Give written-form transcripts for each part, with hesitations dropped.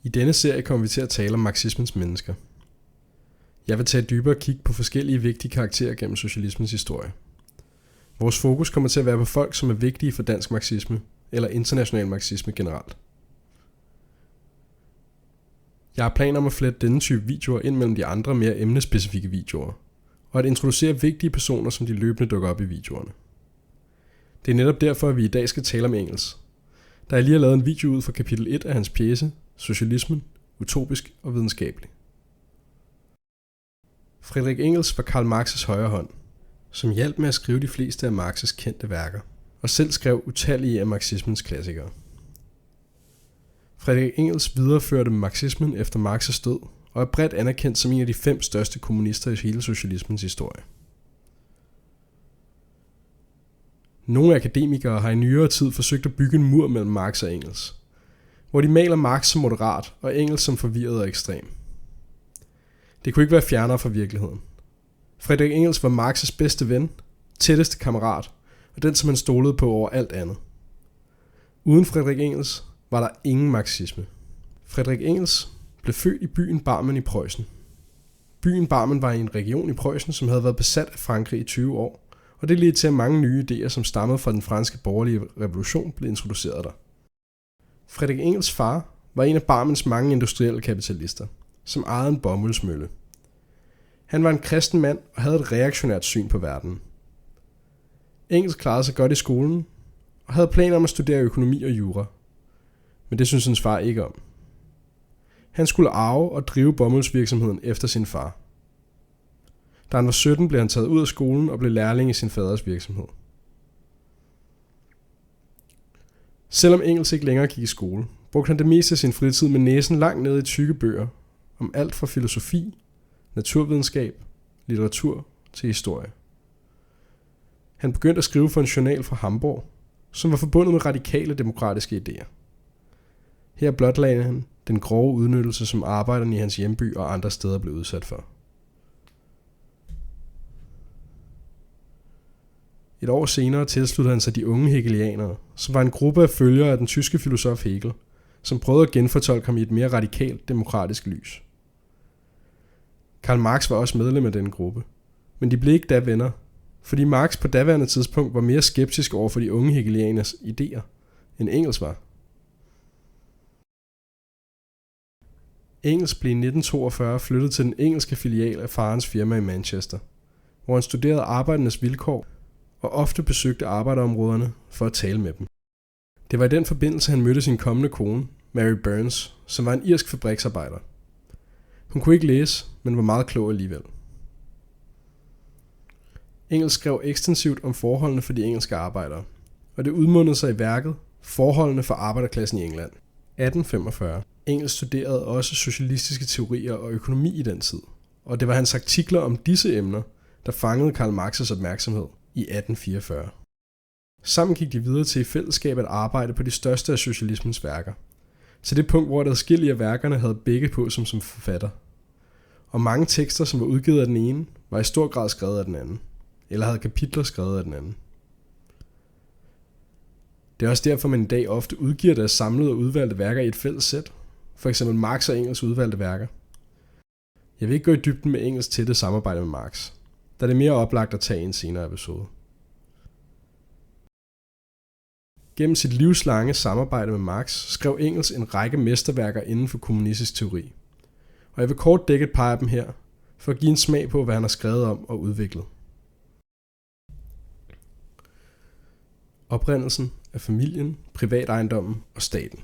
I denne serie kommer vi til at tale om marxismens mennesker. Jeg vil tage et dybere kig på forskellige vigtige karakterer gennem socialismens historie. Vores fokus kommer til at være på folk, som er vigtige for dansk marxisme eller international marxisme generelt. Jeg har planer om at flette denne type videoer ind mellem de andre mere emnespecifikke videoer, og at introducere vigtige personer, som de løbende dukker op i videoerne. Det er netop derfor, at vi i dag skal tale om Engels, der jeg lige har lavet en video ud fra kapitel 1 af hans pjece, Socialismen, utopisk og videnskabelig. Friedrich Engels var Karl Marx' højre hånd, som hjalp med at skrive de fleste af Marx' kendte værker, og selv skrev utallige af marxismens klassikere. Friedrich Engels videreførte marxismen efter Marx' død, og er bredt anerkendt som en af de 5 største kommunister i hele socialismens historie. Nogle akademikere har i nyere tid forsøgt at bygge en mur mellem Marx og Engels, hvor de maler Marx som moderat og Engels som forvirret og ekstrem. Det kunne ikke være fjernere fra virkeligheden. Friedrich Engels var Marx' bedste ven, tætteste kammerat og den, som han stolede på over alt andet. Uden Friedrich Engels var der ingen marxisme. Friedrich Engels blev født i byen Barmen i Preussen. Byen Barmen var i en region i Preussen, som havde været besat af Frankrig i 20 år, og det ledte til, at mange nye idéer, som stammede fra den franske borgerlige revolution, blev introduceret der. Friedrich Engels far var en af Barmens mange industrielle kapitalister, som ejede en bomuldsmølle. Han var en kristen mand og havde et reaktionært syn på verden. Engels klarede sig godt i skolen og havde planer om at studere økonomi og jura, men det syntes hans far ikke om. Han skulle arve og drive bomuldsvirksomheden efter sin far. Da han var 17, blev han taget ud af skolen og blev lærling i sin faders virksomhed. Selvom Engels ikke længere gik i skole, brugte han det meste af sin fritid med næsen langt nede i tykke bøger om alt fra filosofi, naturvidenskab, litteratur til historie. Han begyndte at skrive for en journal fra Hamburg, som var forbundet med radikale demokratiske idéer. Her blotlagde han den grove udnyttelse, som arbejderne i hans hjemby og andre steder blev udsat for. Et år senere tilsluttede han sig de unge hegelianere, som var en gruppe af følgere af den tyske filosof Hegel, som prøvede at genfortolke ham i et mere radikalt demokratisk lys. Karl Marx var også medlem af denne gruppe, men de blev ikke da venner, fordi Marx på daværende tidspunkt var mere skeptisk over for de unge hegelianers idéer, end Engels var. Engels blev i 1942 flyttet til den engelske filial af farens firma i Manchester, hvor han studerede arbejdernes vilkår og ofte besøgte arbejderområderne for at tale med dem. Det var i den forbindelse, han mødte sin kommende kone, Mary Burns, som var en irsk fabriksarbejder. Hun kunne ikke læse, men var meget klog alligevel. Engels skrev ekstensivt om forholdene for de engelske arbejdere, og det udmundede sig i værket Forholdene for arbejderklassen i England, 1845. Engels studerede også socialistiske teorier og økonomi i den tid, og det var hans artikler om disse emner, der fangede Karl Marx' opmærksomhed i 1844. Sammen gik de videre til i fællesskab at arbejde på de største af socialismens værker, til det punkt, hvor der adskillige af værkerne havde begge på som forfatter. Og mange tekster, som var udgivet af den ene, var i stor grad skrevet af den anden, eller havde kapitler skrevet af den anden. Det er også derfor, man i dag ofte udgiver deres samlede og udvalgte værker i et fælles sæt, for eksempel Marx og Engels udvalgte værker. Jeg vil ikke gå i dybden med Engels tætte samarbejde med Marx, da det er mere oplagt at tage i en senere episode. Gennem sit livslange samarbejde med Marx skrev Engels en række mesterværker inden for kommunistisk teori, og jeg vil kort dække et par af dem her, for at give en smag på, hvad han har skrevet om og udviklet. Oprindelsen af familien, privatejendommen og staten.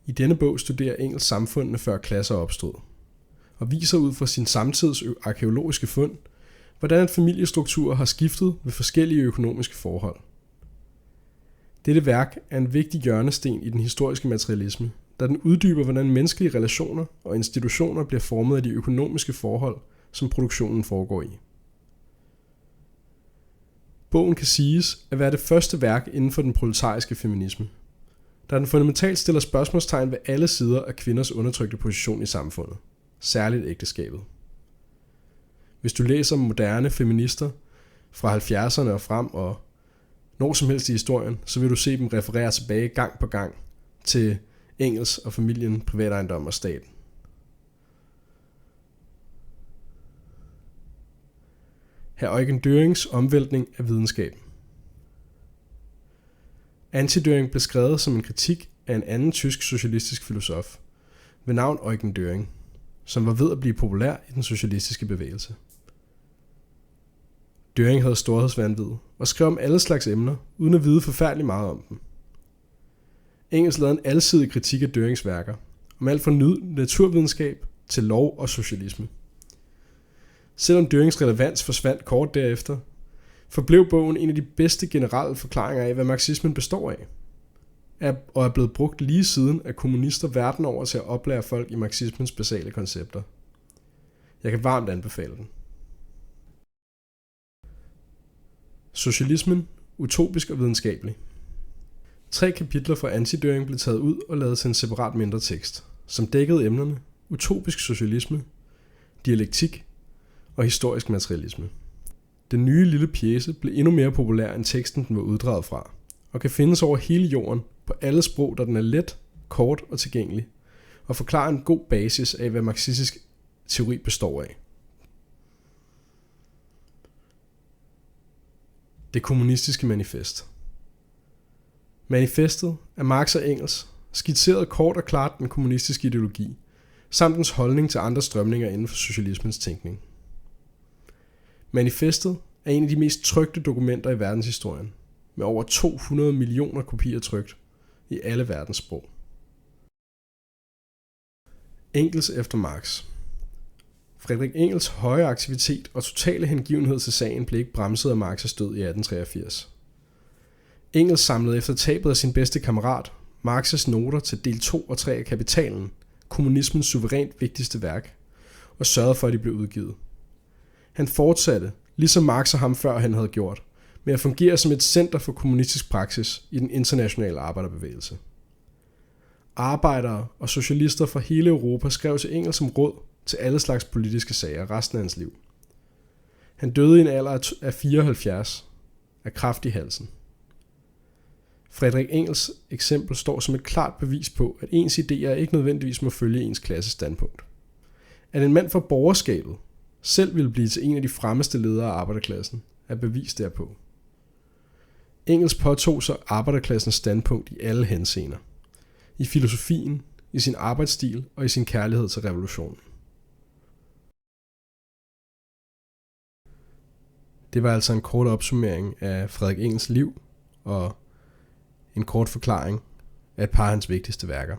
I denne bog studerer Engels samfundene før klasser opstod, og viser ud fra sin samtids arkæologiske fund, hvordan en familiestruktur har skiftet ved forskellige økonomiske forhold. Dette værk er en vigtig hjørnesten i den historiske materialisme, da den uddyber, hvordan menneskelige relationer og institutioner bliver formet af de økonomiske forhold, som produktionen foregår i. Bogen kan siges at være det første værk inden for den proletariske feminisme, da den fundamentalt stiller spørgsmålstegn ved alle sider af kvinders undertrykte position i samfundet, særligt ægteskabet. Hvis du læser om moderne feminister fra 70'erne og frem og når som helst i historien, så vil du se dem referere tilbage gang på gang til Engels og familien, privatejendom og staten. Her Eugen Dørings omvæltning af videnskaben. Antidøring blev skrevet som en kritik af en anden tysk socialistisk filosof ved navn Eugen Døring, som var ved at blive populær i den socialistiske bevægelse. Døring havde storhedsvanvid og skrev om alle slags emner, uden at vide forfærdeligt meget om dem. Engels lavede en alsidig kritik af Dørings værker, om alt fra naturvidenskab til lov og socialisme. Selvom Dørings relevans forsvandt kort derefter, forblev bogen en af de bedste generelle forklaringer af, hvad marxismen består af, og er blevet brugt lige siden af kommunister verden over til at oplære folk i marxismens basale koncepter. Jeg kan varmt anbefale den. Socialismen, utopisk og videnskabelig. 3 kapitler fra Antidøring blev taget ud og lavet til en separat mindre tekst, som dækkede emnerne utopisk socialisme, dialektik og historisk materialisme. Den nye lille pjece blev endnu mere populær end teksten den var uddraget fra, og kan findes over hele jorden på alle sprog, da den er let, kort og tilgængelig, og forklarer en god basis af, hvad marxistisk teori består af. Det kommunistiske manifest. Manifestet af Marx og Engels skitserede kort og klart den kommunistiske ideologi, samt dens holdning til andre strømninger inden for socialismens tænkning. Manifestet er en af de mest trykte dokumenter i verdenshistorien, med over 200 millioner kopier trykt i alle verdens sprog. Engels efter Marx. Friedrich Engels høje aktivitet og totale hengivenhed til sagen blev ikke bremset af Marx' død i 1883. Engels samlede efter tabet af sin bedste kammerat, Marx' noter til del 2 og 3 af Kapitalen, kommunismens suverænt vigtigste værk, og sørgede for, at de blev udgivet. Han fortsatte, ligesom Marx og ham før han havde gjort, med at fungere som et center for kommunistisk praksis i den internationale arbejderbevægelse. Arbejdere og socialister fra hele Europa skrev til Engels som råd til alle slags politiske sager resten af hans liv. Han døde i en alder af 74 af kræft i halsen. Friedrich Engels eksempel står som et klart bevis på, at ens idéer ikke nødvendigvis må følge ens klasses standpunkt. At en mand fra borgerskabet selv ville blive til en af de fremmeste ledere af arbejderklassen, er bevis derpå. Engels påtog sig arbejderklassens standpunkt i alle henseender. I filosofien, i sin arbejdsstil og i sin kærlighed til revolutionen. Det var altså en kort opsummering af Friedrich Engels liv og en kort forklaring af et par af hans vigtigste værker.